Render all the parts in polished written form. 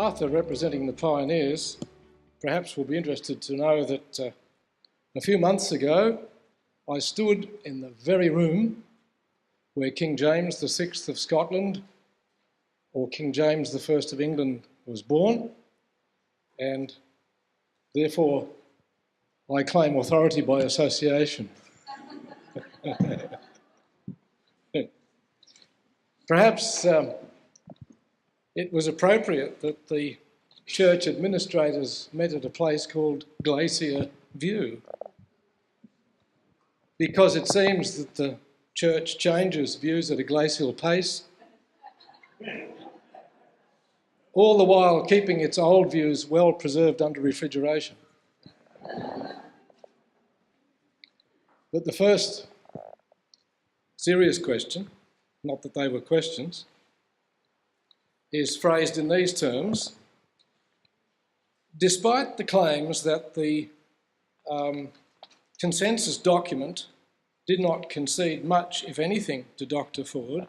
Arthur, representing the pioneers, perhaps will be interested to know that a few months ago I stood in the very room where King James VI of Scotland, or King James I of England, was born, and therefore I claim authority by association. Perhaps it was appropriate that the church administrators met at a place called GLACIER View, because it seems that the church changes views at a glacial pace, all the while keeping its old views well preserved under refrigeration. But the first serious question, not that they were questions, is phrased in these terms. Despite the claims that the consensus document did not concede much, if anything, to Dr. Ford,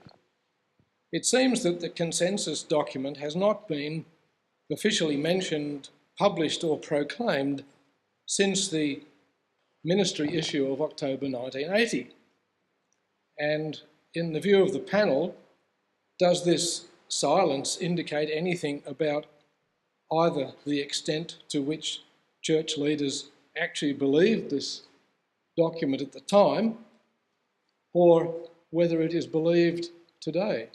it seems that the consensus document has not been officially mentioned, published or proclaimed since the ministry issue of October 1980. And in the view of the panel, does this silence indicate anything about either the extent to which church leaders actually believed this document at the time, or whether it is believed today?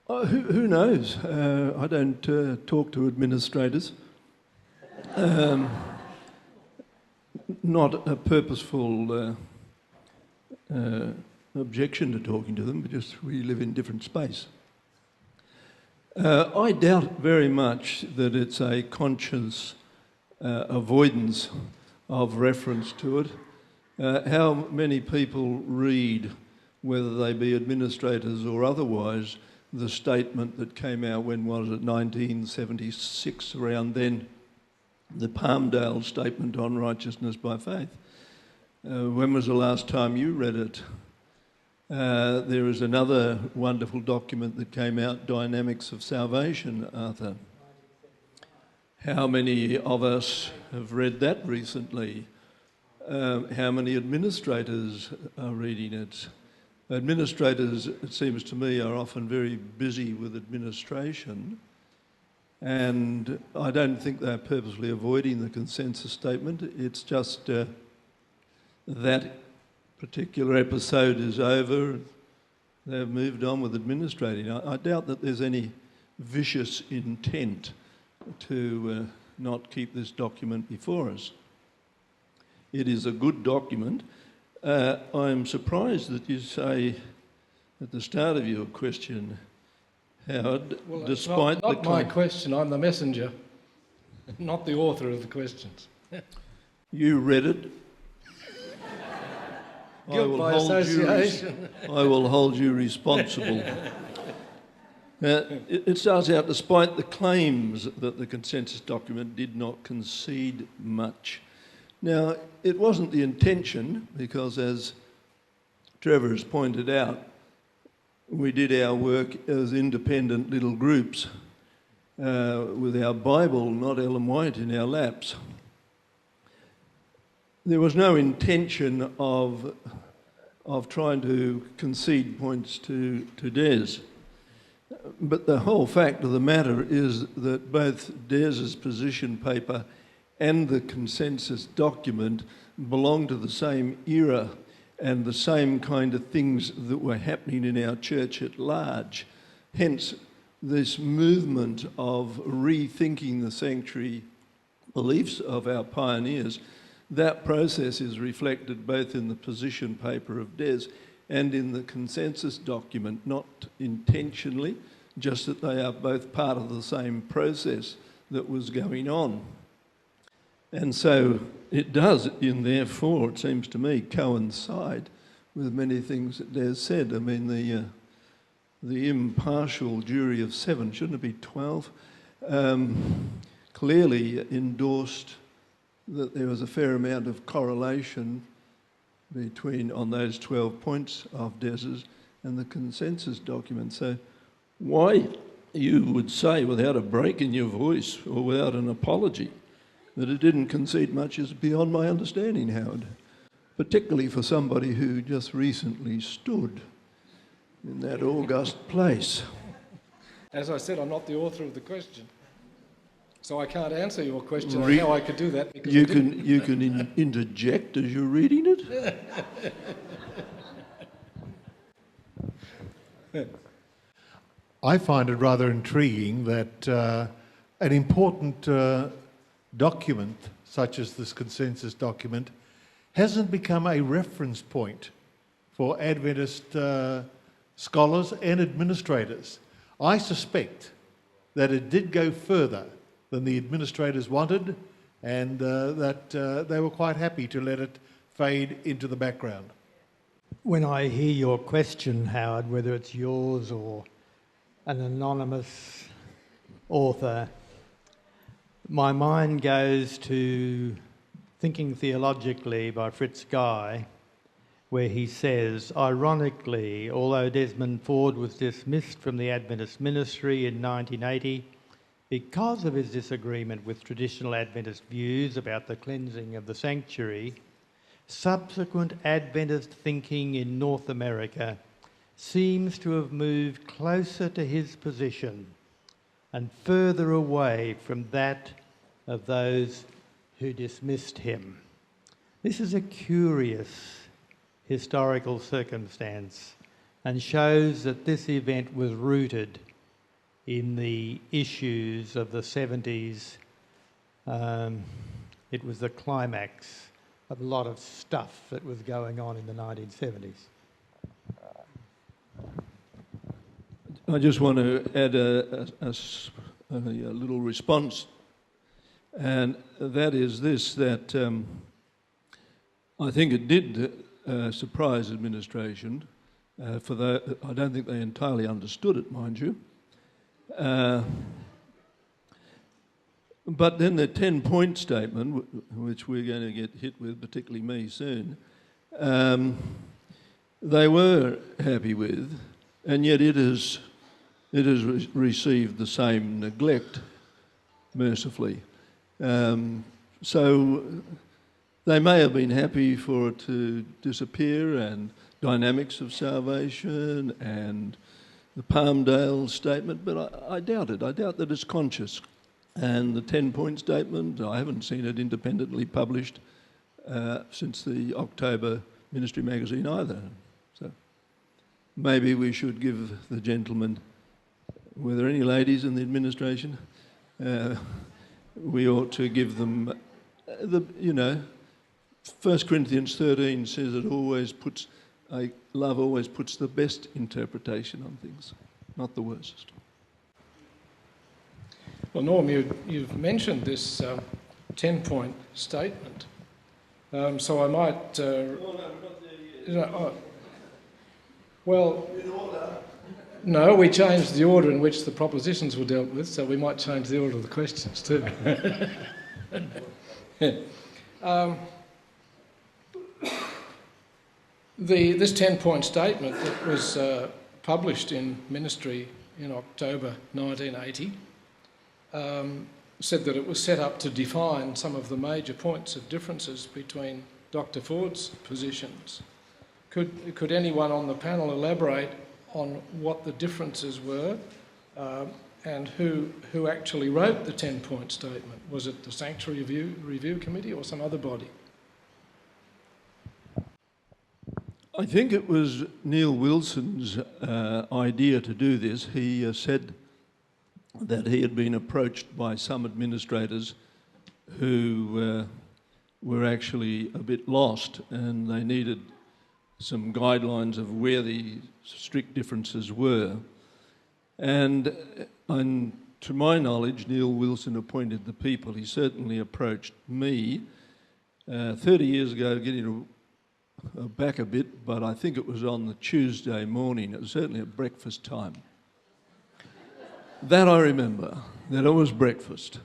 Who knows? I don't talk to administrators. Not a purposeful objection to talking to them, but just we live in different space. I doubt very much that it's a conscious avoidance of reference to it. How many people read, whether they be administrators or otherwise, the statement that came out, when was it, 1976, around then, the Palmdale Statement on Righteousness by Faith? When was the last time you read it? There is another wonderful document that came out, Dynamics of Salvation, Arthur. How many of us have read that recently? How many administrators are reading it? Administrators, it seems to me, are often very busy with administration, and I don't think they're purposely avoiding the consensus statement. It's just that particular episode is over. They've moved on with administrating. I doubt that there's any vicious intent to not keep this document before us. It is a good document. I'm surprised that you say at the start of your question, Howard, well, despite not my question, I'm the messenger, not the author of the questions. You read it. Guilt by association. I will hold you responsible. It starts out, despite the claims that the consensus document did not concede much. Now, it wasn't the intention, because as Trevor has pointed out, we did our work as independent little groups with our Bible, not Ellen White, in our laps. There was no intention of trying to concede points to Des. But the whole fact of the matter is that both Des's position paper and the consensus document belong to the same era and the same kind of things that were happening in our church at large. Hence, this movement of rethinking the sanctuary beliefs of our pioneers, that process is reflected both in the position paper of Des and in the consensus document, not intentionally, just that they are both part of the same process that was going on. And so it does, in therefore, it seems to me, coincide with many things that Des said. I mean, the impartial jury of 7, shouldn't it be 12, clearly endorsed that there was a fair amount of correlation between, on those 12 points of Des's, and the consensus document. So why you would say without a break in your voice or without an apology that it didn't concede much is beyond my understanding, Howard, particularly for somebody who just recently stood in that august place. As I said, I'm not the author of the question, so I can't answer your question on how I could do that. Because you can interject as you're reading it. I find it rather intriguing that an important document, such as this consensus document, hasn't become a reference point for Adventist scholars and administrators. I suspect that it did go further than the administrators wanted, and that they were quite happy to let it fade into the background. When I hear your question, Howard, whether it's yours or an anonymous author, my mind goes to Thinking Theologically by Fritz Guy, where he says, ironically, although Desmond Ford was dismissed from the Adventist ministry in 1980 because of his disagreement with traditional Adventist views about the cleansing of the sanctuary, subsequent Adventist thinking in North America seems to have moved closer to his position and further away from that of those who dismissed him. This is a curious historical circumstance and shows that this event was rooted in the issues of the 70s. It was the climax of a lot of stuff that was going on in the 1970s. I just want to add a little response, and that is this, that I think it did surprise administration, I don't think they entirely understood it, mind you. But then the 10-point statement, which we're going to get hit with, particularly me soon, they were happy with, and yet it has received the same neglect, mercifully. So they may have been happy for it to disappear, and dynamics of salvation and the Palmdale statement, but I doubt it. I doubt that it's conscious. And the 10-point statement, I haven't seen it independently published since the October Ministry magazine either. So maybe we should give the gentleman, were there any ladies in the administration? We ought to give them, 1 Corinthians 13 says love always puts the best interpretation on things, not the worst. Well, Norm, you've mentioned this 10-point statement, so I might... No, we changed the order in which the propositions were dealt with, so we might change the order of the questions too. This 10-point statement that was published in Ministry in October 1980 said that it was set up to define some of the major points of differences between Dr. Ford's positions. Could anyone on the panel elaborate on what the differences were and who actually wrote the 10-point statement? Was it the Sanctuary Review Committee or some other body? I think it was Neil Wilson's idea to do this. He said that he had been approached by some administrators who were actually a bit lost, and they needed some guidelines of where the strict differences were. And to my knowledge, Neil Wilson appointed the people. He certainly approached me 30 years ago, getting back a bit, but I think it was on the Tuesday morning. It was certainly at breakfast time. That I remember, that it was breakfast.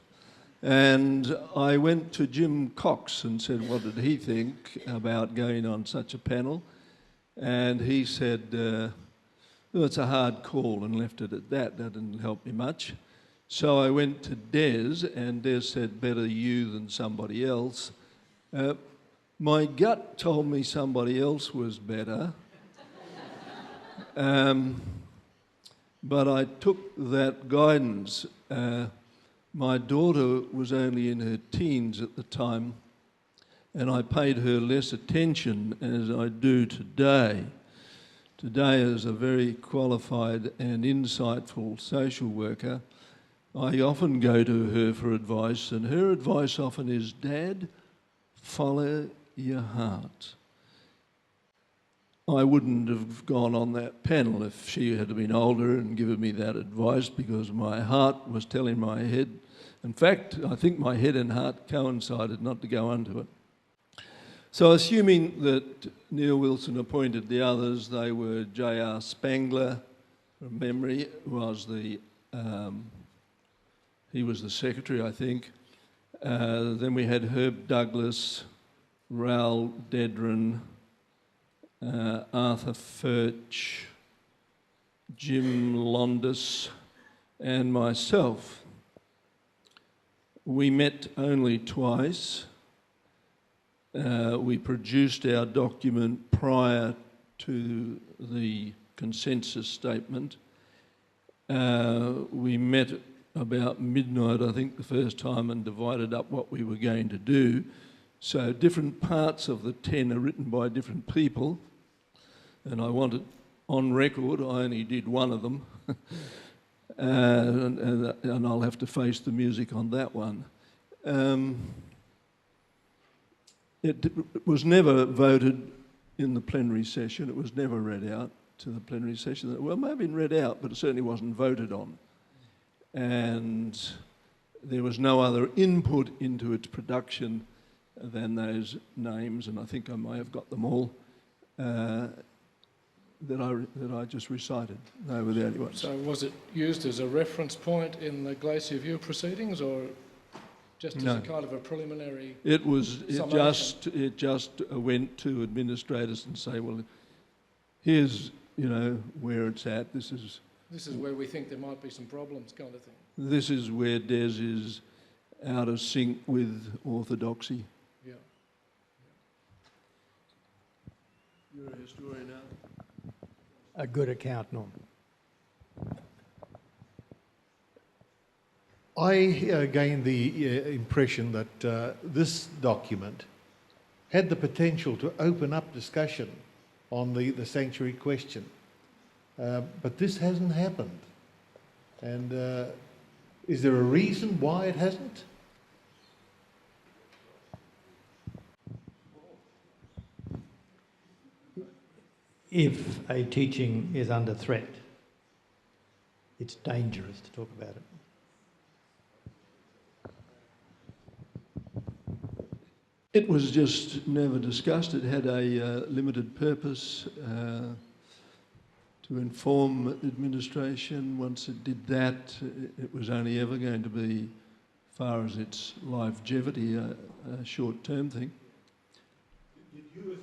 And I went to Jim Cox and said, what did he think about going on such a panel? And he said, Well, it's a hard call and left it at that. That didn't help me much. So I went to Des, and Des said, better you than somebody else. My gut told me somebody else was better. But I took that guidance. My daughter was only in her teens at the time, and I paid her less attention as I do today. Today, as a very qualified and insightful social worker, I often go to her for advice, and her advice often is, Dad, follow your heart. I wouldn't have gone on that panel if she had been older and given me that advice, because my heart was telling my head. In fact, I think my head and heart coincided not to go onto it. So assuming that Neil Wilson appointed the others, they were J.R. Spangler, from memory, he was the secretary, I think. Then we had Herb Douglas, Raoul Dedran, Arthur Furch, Jim Londis, and myself. We met only twice. We produced our document prior to the consensus statement. We met about midnight, I think, the first time, and divided up what we were going to do. So different parts of the 10 are written by different people, and I want it on record. I only did one of them, and I'll have to face the music on that one. It was never voted in the plenary session. It was never read out to the plenary session. Well, it may have been read out, but it certainly wasn't voted on. And there was no other input into its production than those names, and I think I may have got them all, that I just recited. They were the only ones. So was it used as a reference point in the Glacier View proceedings, or just as a kind of a preliminary? It just went to administrators and say, well, here's where it's at. This is where we think there might be some problems, kind of thing. This is where Des is out of sync with orthodoxy. Yeah. You're a historian now. A good account, Norm. I gained the impression that this document had the potential to open up discussion on the sanctuary question. But this hasn't happened. And is there a reason why it hasn't? If a teaching is under threat, it's dangerous to talk about it. It was just never discussed. It had a limited purpose to inform administration. Once it did that, it was only ever going to be, as far as its longevity, a short-term thing. Did you as a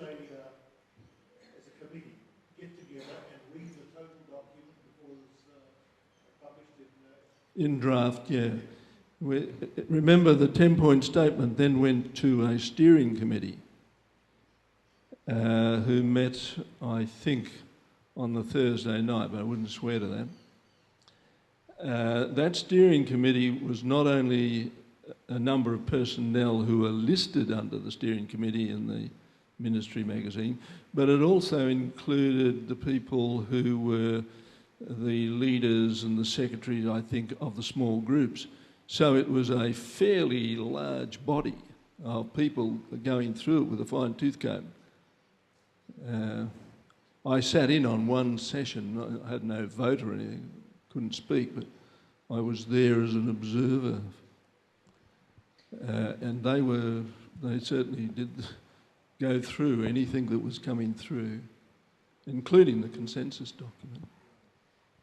committee get together and read the total document before it was published in draft, yeah. Remember, the 10-point statement then went to a steering committee who met, I think, on the Thursday night, but I wouldn't swear to that. That steering committee was not only a number of personnel who were listed under the steering committee in the Ministry magazine, but it also included the people who were the leaders and the secretaries, I think, of the small groups. So it was a fairly large body of people going through it with a fine-tooth comb. I sat in on one session. I had no vote or anything, couldn't speak, but I was there as an observer. And they certainly did go through anything that was coming through, including the consensus document.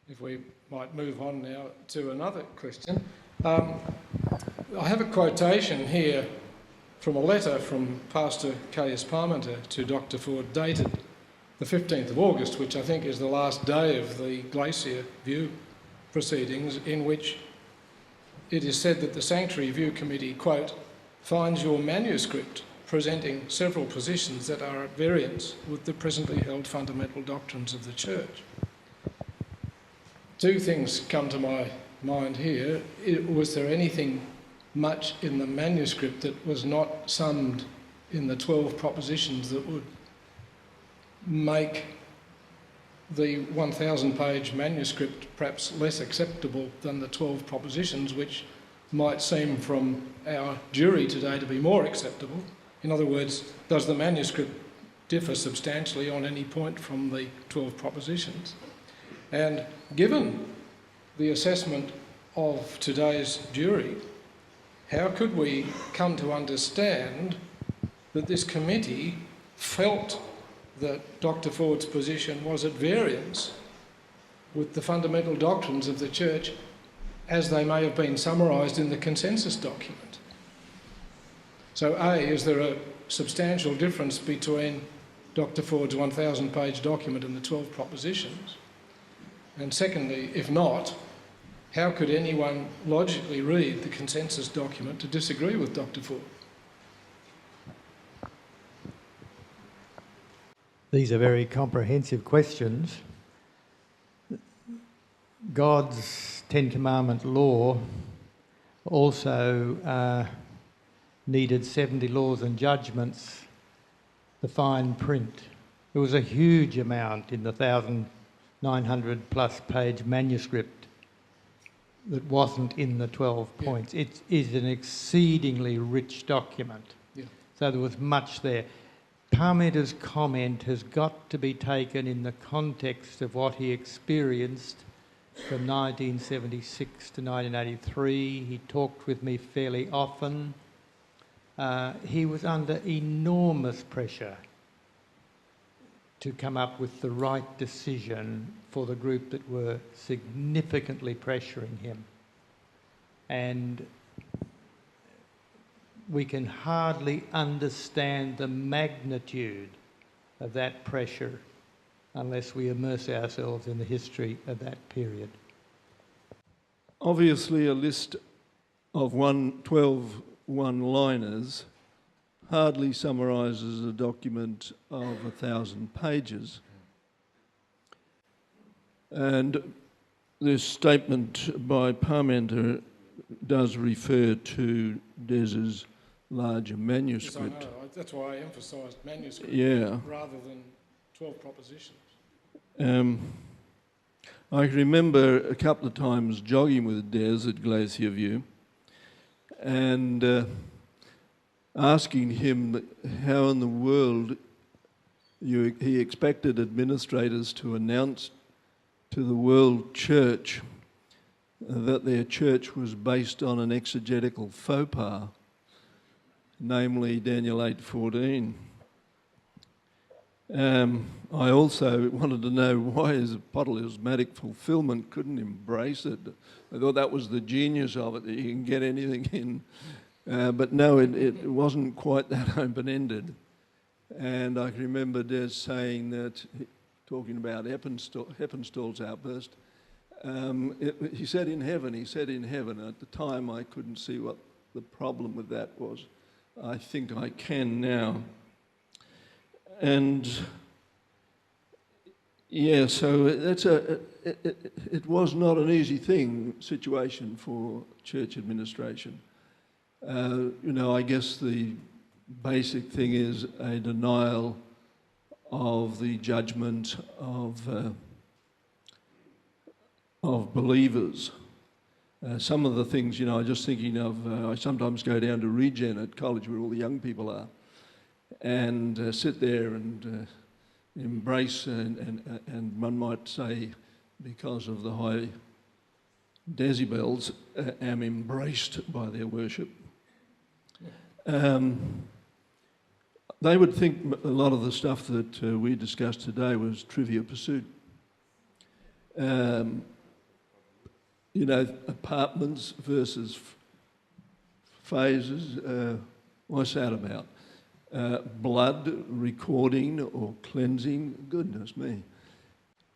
If we might move on now to another question. I have a quotation here from a letter from Pastor Caius Parmenter to Dr. Ford, dated the 15th of August, which I think is the last day of the GLACIER View proceedings, in which it is said that the Sanctuary View Committee, quote, finds your manuscript presenting several positions that are at variance with the presently held fundamental doctrines of the Church. Two things come to my mind here. Was there anything much in the manuscript that was not summed in the 12 propositions that would make the 1,000-page manuscript perhaps less acceptable than the 12 propositions, which might seem from our jury today to be more acceptable? In other words, does the manuscript differ substantially on any point from the 12 propositions? And given the assessment of today's jury, how could we come to understand that this committee felt that Dr. Ford's position was at variance with the fundamental doctrines of the Church as they may have been summarised in the consensus document? So A, is there a substantial difference between Dr. Ford's 1,000-page document and the 12 propositions? And secondly, if not, how could anyone logically read the consensus document to disagree with Dr. Ford? These are very comprehensive questions. God's Ten Commandment law also needed 70 laws and judgments, the fine print. There was a huge amount in the 1,900 plus page manuscript that wasn't in the 12 points. It is an exceedingly rich document. Yeah. So there was much there. Parmenter's comment has got to be taken in the context of what he experienced from 1976 to 1983. He talked with me fairly often. He was under enormous pressure to come up with the right decision for the group that were significantly pressuring him. And we can hardly understand the magnitude of that pressure unless we immerse ourselves in the history of that period. Obviously, a list of 12 one-liners hardly summarises a document of 1,000 pages. And this statement by Parmenter does refer to Des's larger manuscript. Yes, I know. That's why I emphasised manuscript rather than 12 propositions. I can remember a couple of times jogging with Des at Glacier View and asking him how in the world he expected administrators to announce to the world church that their church was based on an exegetical faux pas, namely Daniel 8:14. I also wanted to know why his apocalyptic fulfillment couldn't embrace it. I thought that was the genius of it, that you can get anything in. But no, it wasn't quite that open-ended. And I can remember Des saying that, talking about Heppenstall's outburst, he said in heaven. At the time I couldn't see what the problem with that was. I think I can now. And yeah, so it was not an easy situation for church administration. I guess the basic thing is a denial of the judgment of believers. Some of the things, I'm just thinking of, I sometimes go down to Regen at college where all the young people are and sit there and embrace and one might say, because of the high decibels, am embraced by their worship. They would think a lot of the stuff that we discussed today was trivia pursuit. Apartments versus phases, what's that about? blood recording or cleansing. Goodness me.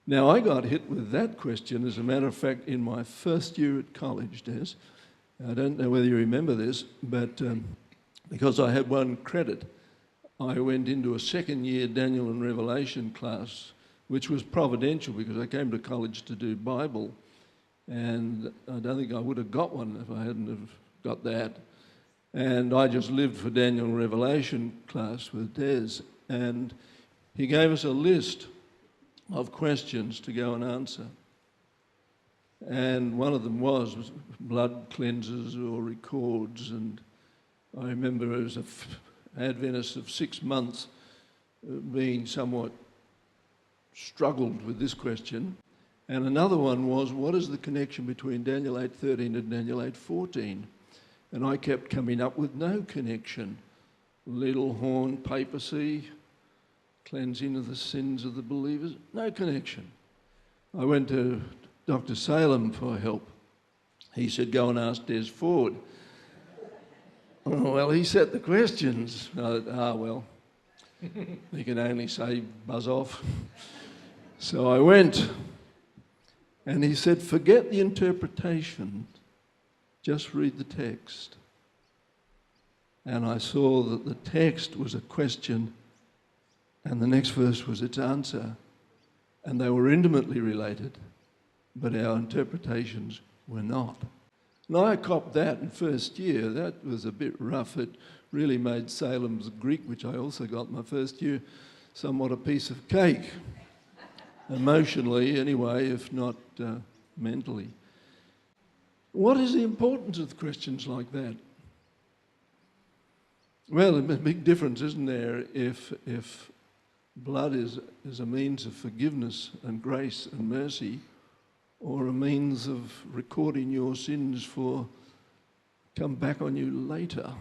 Now, I got hit with that question, as a matter of fact, in my first year at college, Des. I don't know whether you remember this, but because I had one credit, I went into a second-year Daniel and Revelation class, which was providential because I came to college to do Bible, and I don't think I would have got one if I hadn't have got that. And I just lived for Daniel and Revelation class with Des, and he gave us a list of questions to go and answer. And one of them was blood cleanses or records, and I remember as an Adventist of 6 months being somewhat struggled with this question. And another one was, what is the connection between Daniel 8:13 and Daniel 8:14? And I kept coming up with no connection. Little horn papacy, cleansing of the sins of the believers, no connection. I went to Dr. Salem for help. He said, go and ask Des Ford. Oh, well, he set the questions. Well, he can only say buzz off. So I went, and he said, forget the interpretation, just read the text. And I saw that the text was a question, and the next verse was its answer, and they were intimately related, but our interpretations were not. And I copped that in first year. That was a bit rough. It really made Salem's Greek, which I also got my first year, somewhat a piece of cake. Emotionally, anyway, if not mentally. What is the importance of questions like that? Well, a big difference, isn't there, if blood is a means of forgiveness and grace and mercy, or a means of recording your sins for come back on you later.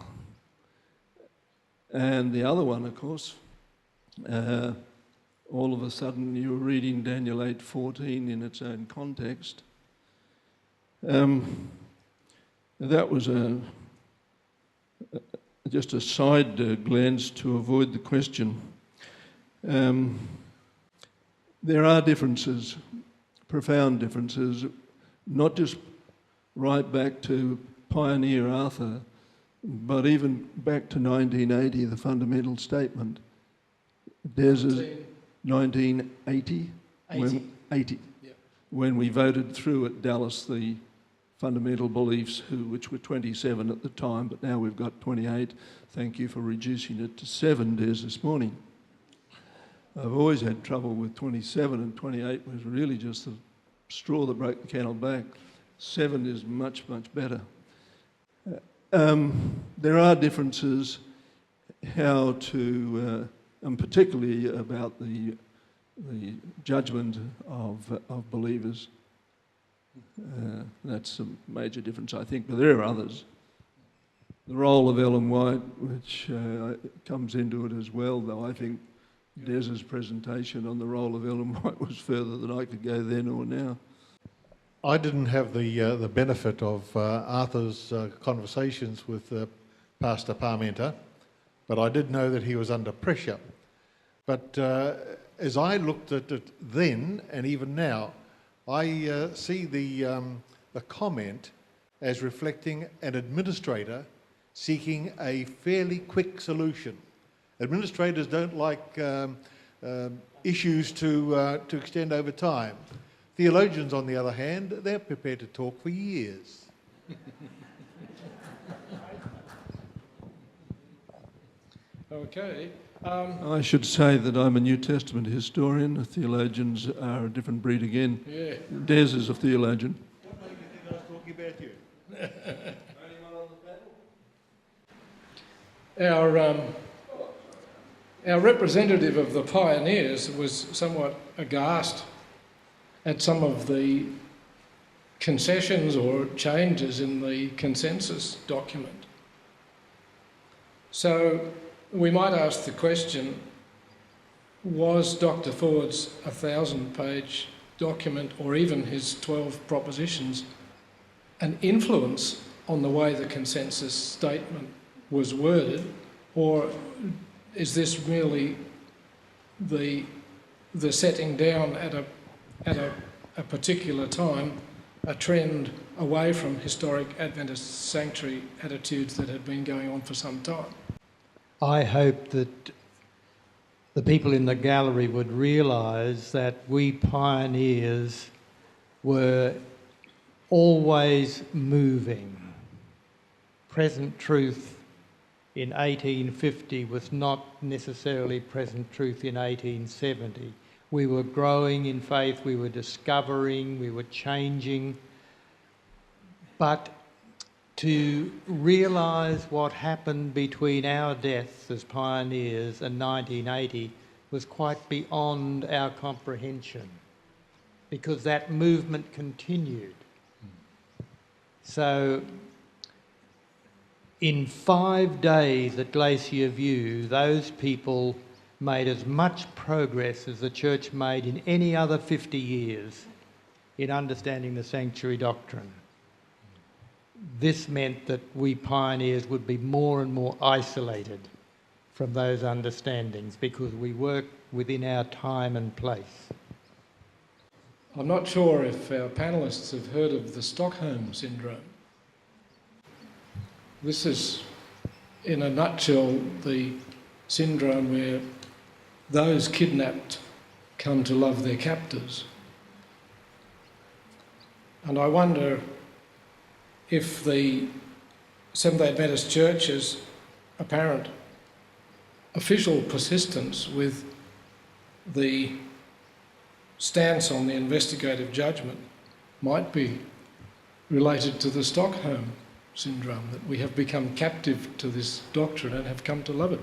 And the other one, of course, all of a sudden you're reading Daniel 8:14 in its own context. That was just a side glance to avoid the question. There are differences, profound differences, not just right back to pioneer Arthur, but even back to 1980, the fundamental statement. There's 1980? 80. Yep. When we voted through at Dallas the fundamental beliefs, which were 27 at the time, but now we've got 28. Thank you for reducing it to 7, Des, this morning. I've always had trouble with 27, and 28 was really just the straw that broke the camel back. 7 is much, much better. There are differences how to, and particularly about the judgment of believers. That's a major difference, I think, but there are others. The role of Ellen White, which comes into it as well, though I think Des's presentation on the role of Ellen White was further than I could go then or now. I didn't have the benefit of Arthur's conversations with Pastor Parmenter, but I did know that he was under pressure. But as I looked at it then and even now, I see the comment as reflecting an administrator seeking a fairly quick solution. Administrators don't like issues to extend over time. Theologians, on the other hand, they're prepared to talk for years. Okay. I should say that I'm a New Testament historian. Theologians are a different breed again. Yeah. Des is a theologian. What made you think I was talking about you? Our representative of the pioneers was somewhat aghast at some of the concessions or changes in the consensus document. So we might ask the question, was Dr. Ford's 1,000-page document, or even his 12 propositions, an influence on the way the consensus statement was worded, or is this merely the setting down at a particular time, a trend away from historic Adventist sanctuary attitudes that had been going on for some time? I hope that the people in the gallery would realise that we pioneers were always moving. Present truth in 1850 was not necessarily present truth in 1870. We were growing in faith, we were discovering, we were changing. But to realise what happened between our deaths as pioneers and 1980 was quite beyond our comprehension, because that movement continued. So in 5 days at Glacier View, those people made as much progress as the church made in any other 50 years in understanding the sanctuary doctrine. This meant that we pioneers would be more and more isolated from those understandings because we work within our time and place. I'm not sure if our panellists have heard of the Stockholm Syndrome. This is, in a nutshell, the syndrome where those kidnapped come to love their captors. And I wonder if the Seventh-day Adventist Church's apparent official persistence with the stance on the investigative judgment might be related to the Stockholm Syndrome, that we have become captive to this doctrine and have come to love it.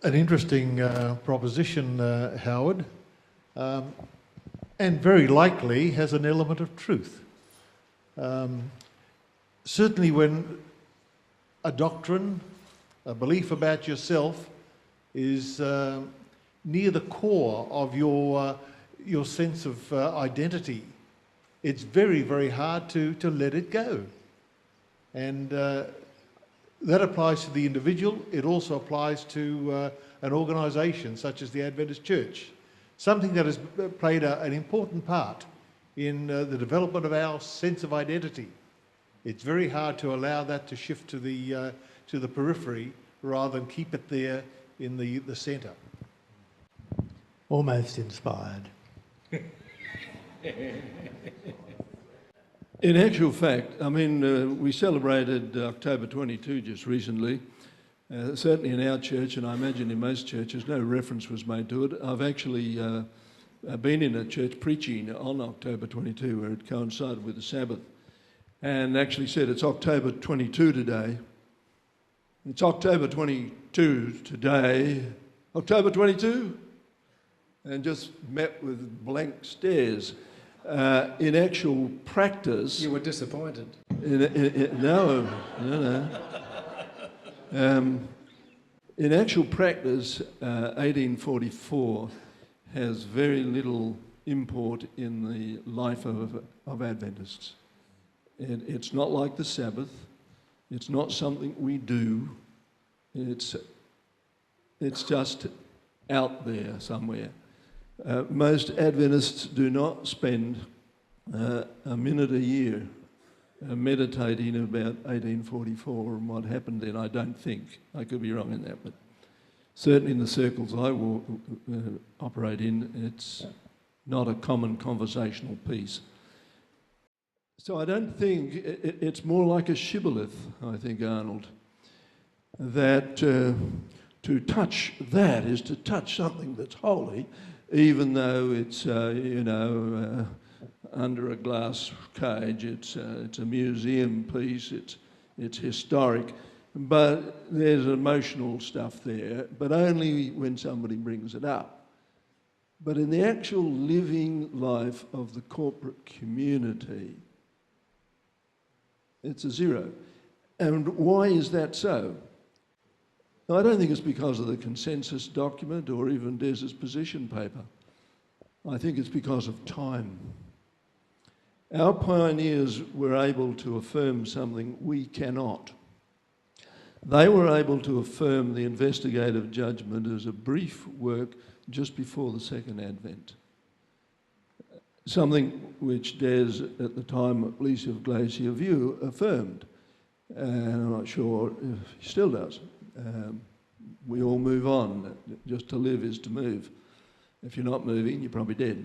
An interesting proposition, Howard, and very likely has an element of truth. Certainly when a doctrine, a belief about yourself is near the core of your sense of identity, it's very, very hard to let it go. And that applies to the individual. It also applies to an organisation such as the Adventist Church, something that has played an important part in the development of our sense of identity. It's very hard to allow that to shift to the periphery rather than keep it there in the centre. Almost inspired. In actual fact, I mean, we celebrated October 22 just recently. Certainly in our church, and I imagine in most churches, no reference was made to it. I've actually been in a church preaching on October 22 where it coincided with the Sabbath, and actually said it's October 22 today. It's October 22 today. October 22? And just met with blank stares. In actual practice... You were disappointed. No. In actual practice, 1844 has very little import in the life of Adventists. It's not like the Sabbath. It's not something we do. It's just out there somewhere. Most Adventists do not spend a minute a year meditating about 1844 and what happened then. I don't think. I could be wrong in that, but certainly in the circles I operate in, it's not a common conversational piece. So I don't think it's more like a shibboleth, I think, Arnold, that to touch that is to touch something that's holy, even though it's, under a glass cage. It's a museum piece, it's historic, but there's emotional stuff there, but only when somebody brings it up. But in the actual living life of the corporate community, it's a zero. And why is that so? I don't think it's because of the consensus document or even Des's position paper. I think it's because of time. Our pioneers were able to affirm something we cannot. They were able to affirm the investigative judgment as a brief work just before the Second Advent. Something which Des, at the time at least of Glacier View, affirmed. And I'm not sure if he still does. We all move on. Just to live is to move. If you're not moving, you're probably dead.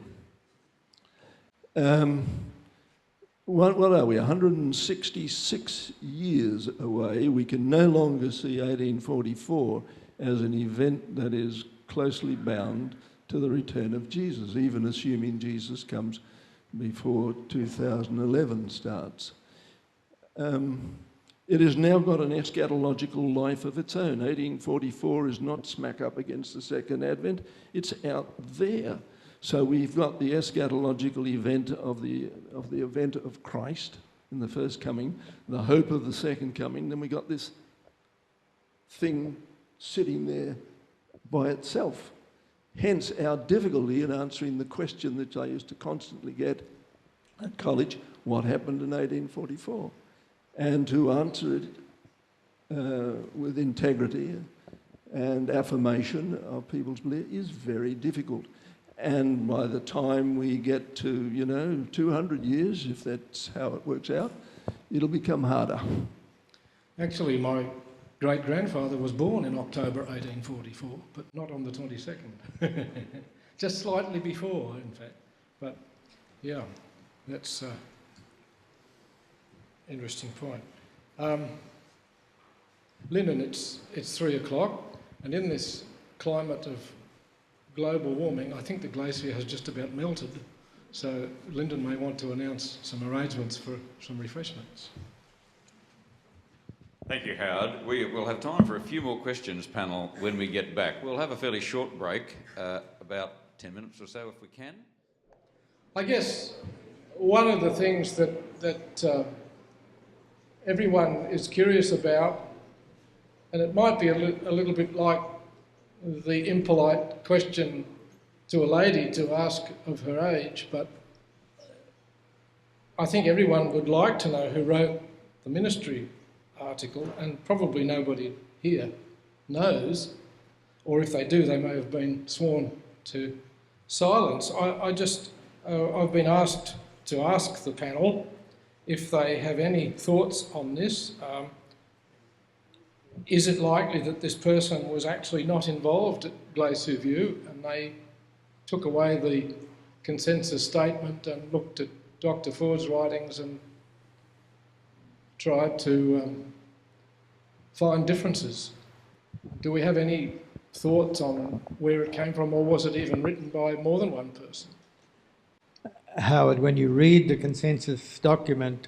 What are we, 166 years away? We can no longer see 1844 as an event that is closely bound to the return of Jesus, even assuming Jesus comes before 2011 starts. It has now got an eschatological life of its own. 1844 is not smack up against the Second Advent, it's out there. So we've got the eschatological event of the event of Christ in the first coming, the hope of the second coming, then we got this thing sitting there by itself. Hence our difficulty in answering the question that I used to constantly get at college, what happened in 1844? And to answer it with integrity and affirmation of people's belief is very difficult. And by the time we get to, 200 years, if that's how it works out, it'll become harder. Actually, my great-grandfather was born in October 1844, but not on the 22nd. Just slightly before, in fact. But, yeah, that's an interesting point. Lyndon, it's 3 o'clock, and in this climate of global warming, I think the glacier has just about melted, so Lyndon may want to announce some arrangements for some refreshments. Thank you, Howard. We will have time for a few more questions, panel, when we get back. We'll have a fairly short break, about 10 minutes or so if we can. I guess one of the things that everyone is curious about, and it might be a little bit like the impolite question to a lady to ask of her age, but I think everyone would like to know who wrote the ministry article, and probably nobody here knows, or if they do, they may have been sworn to silence. I've been asked to ask the panel if they have any thoughts on this. Is it likely that this person was actually not involved at Glacier View and they took away the consensus statement and looked at Dr. Ford's writings and tried to find differences? Do we have any thoughts on where it came from, or was it even written by more than one person? Howard, when you read the consensus document,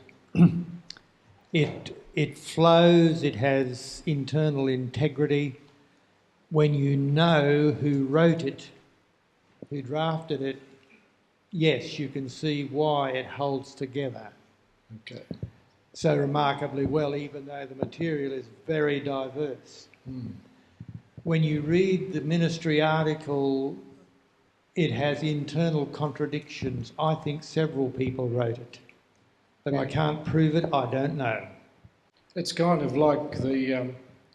it flows, it has internal integrity. When you know who wrote it, who drafted it, yes, you can see why it holds together. Okay. So remarkably well, even though the material is very diverse. When you read the ministry article, it has internal contradictions. I think several people wrote it, but I can't prove it, I don't know. It's kind of like a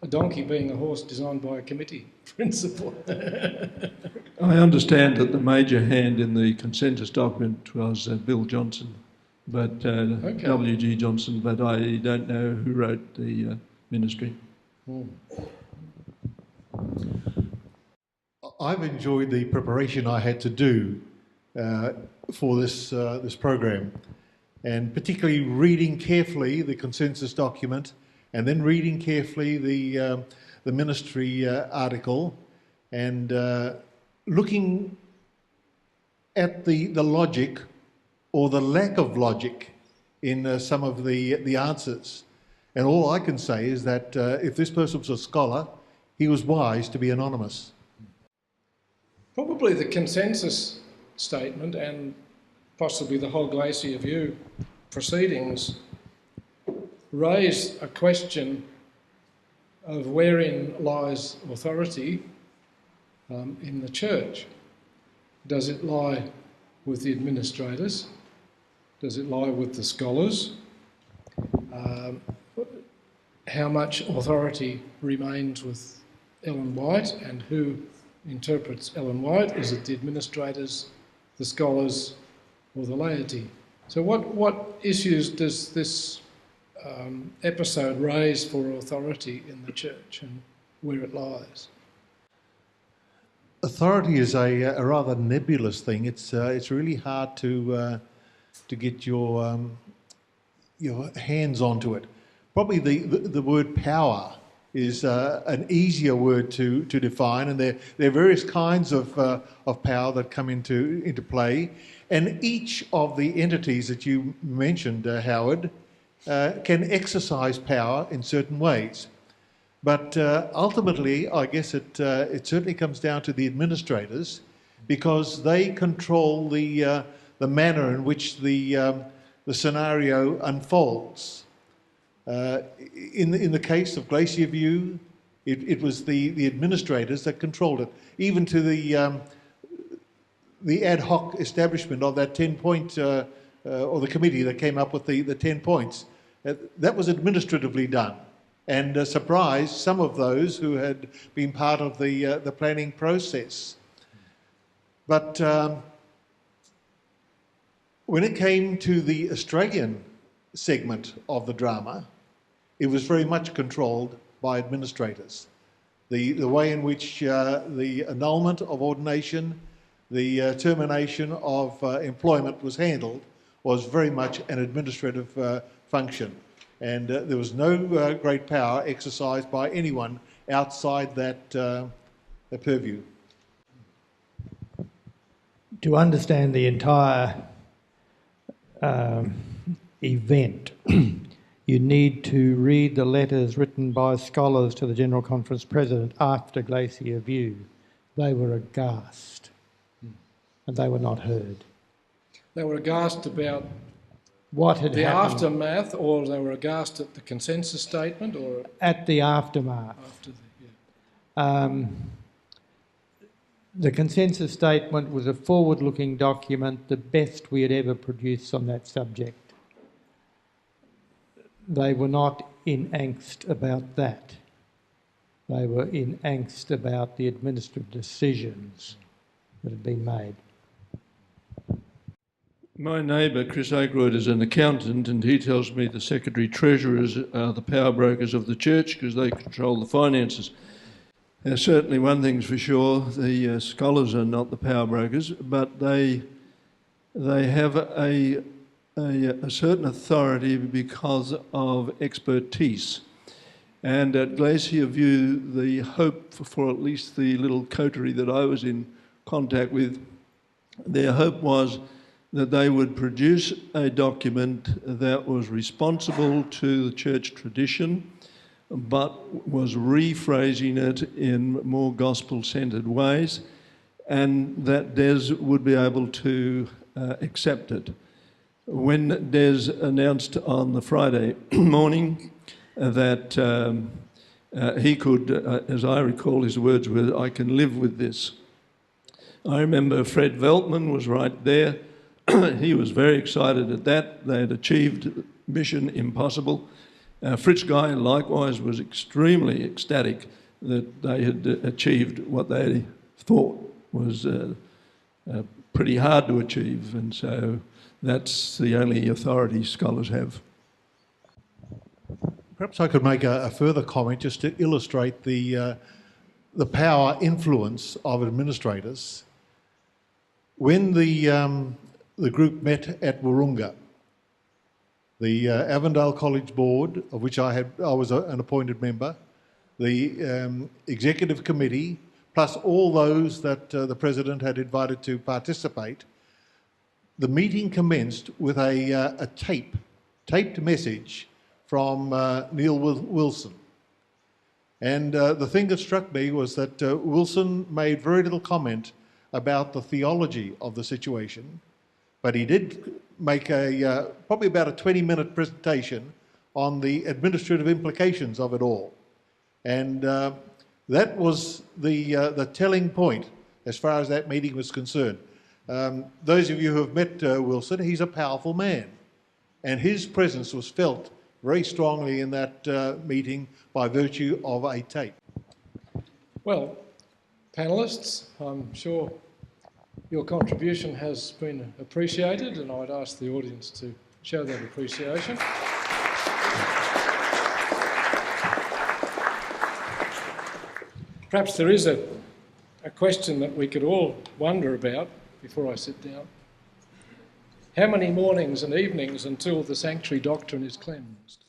donkey being a horse designed by a committee principle. I understand that the major hand in the consensus document was Bill Johnson, but W.G. Johnson, but I don't know who wrote the ministry. I've enjoyed the preparation I had to do for this program, and particularly reading carefully the consensus document, and then reading carefully the ministry article, and looking at the logic or the lack of logic in some of the answers. And all I can say is that if this person was a scholar, he was wise to be anonymous. Probably the consensus statement and possibly the whole Glacier View proceedings raise a question of wherein lies authority in the church. Does it lie with the administrators? Does it lie with the scholars? how much authority remains with Ellen White and who interprets Ellen White. Is it the administrators, the scholars, or the laity? So what issues does this episode raise for authority in the church and where it lies? Authority is a rather nebulous thing. It's really hard to get your hands onto it. Probably the word power is an easier word to define, and there are various kinds of power that come into play, and each of the entities that you mentioned, Howard, can exercise power in certain ways. But ultimately, I guess it certainly comes down to the administrators, because they control the manner in which the scenario unfolds. In the case of Glacier View, it was the administrators that controlled it, even to the ad hoc establishment of that 10-point, or the committee that came up with the 10 points. That was administratively done, and surprised some of those who had been part of the planning process. But when it came to the Australian segment of the drama, it was very much controlled by administrators. The way in which the annulment of ordination, the termination of employment was handled was very much an administrative function. And there was no great power exercised by anyone outside that purview. To understand the entire event, you need to read the letters written by scholars to the General Conference President after Glacier View. They were aghast, and they were not heard. They were aghast about what had the happened. aftermath, or they were aghast at the consensus statement, or At the aftermath. after the, The consensus statement was a forward-looking document, the best we had ever produced on that subject. They were not in angst about that. They were in angst about the administrative decisions that had been made. My neighbour, Chris Aykroyd, is an accountant, and he tells me the secretary-treasurers are the power brokers of the church because they control the finances. Certainly one thing's for sure, the scholars are not the power brokers, but they have a certain authority because of expertise. And at Glacier View, the hope for at least the little coterie that I was in contact with, their hope was that they would produce a document that was responsible to the church tradition, but was rephrasing it in more gospel-centred ways, and that Des would be able to accept it. When Des announced on the Friday morning that he could, as I recall his words were, "I can live with this." I remember Fred Veltman was right there. He was very excited at that. They had achieved mission impossible. Fritz Guy likewise was extremely ecstatic that they had achieved what they thought was pretty hard to achieve, and so that's the only authority scholars have. Perhaps I could make a further comment just to illustrate the power influence of administrators. When the group met at Wahroonga, the Avondale College Board, of which I was an appointed member, the executive committee, plus all those that the president had invited to participate, the meeting commenced with a taped message from Neil Wilson. And the thing that struck me was that Wilson made very little comment about the theology of the situation, but he did make probably about a 20-minute presentation on the administrative implications of it all. And that was the telling point as far as that meeting was concerned. Those of you who have met Wilson, he's a powerful man, and his presence was felt very strongly in that meeting by virtue of a tape. Well, panellists, I'm sure your contribution has been appreciated, and I'd ask the audience to show that appreciation. Perhaps there is a question that we could all wonder about before I sit down. How many mornings and evenings until the sanctuary doctrine is cleansed?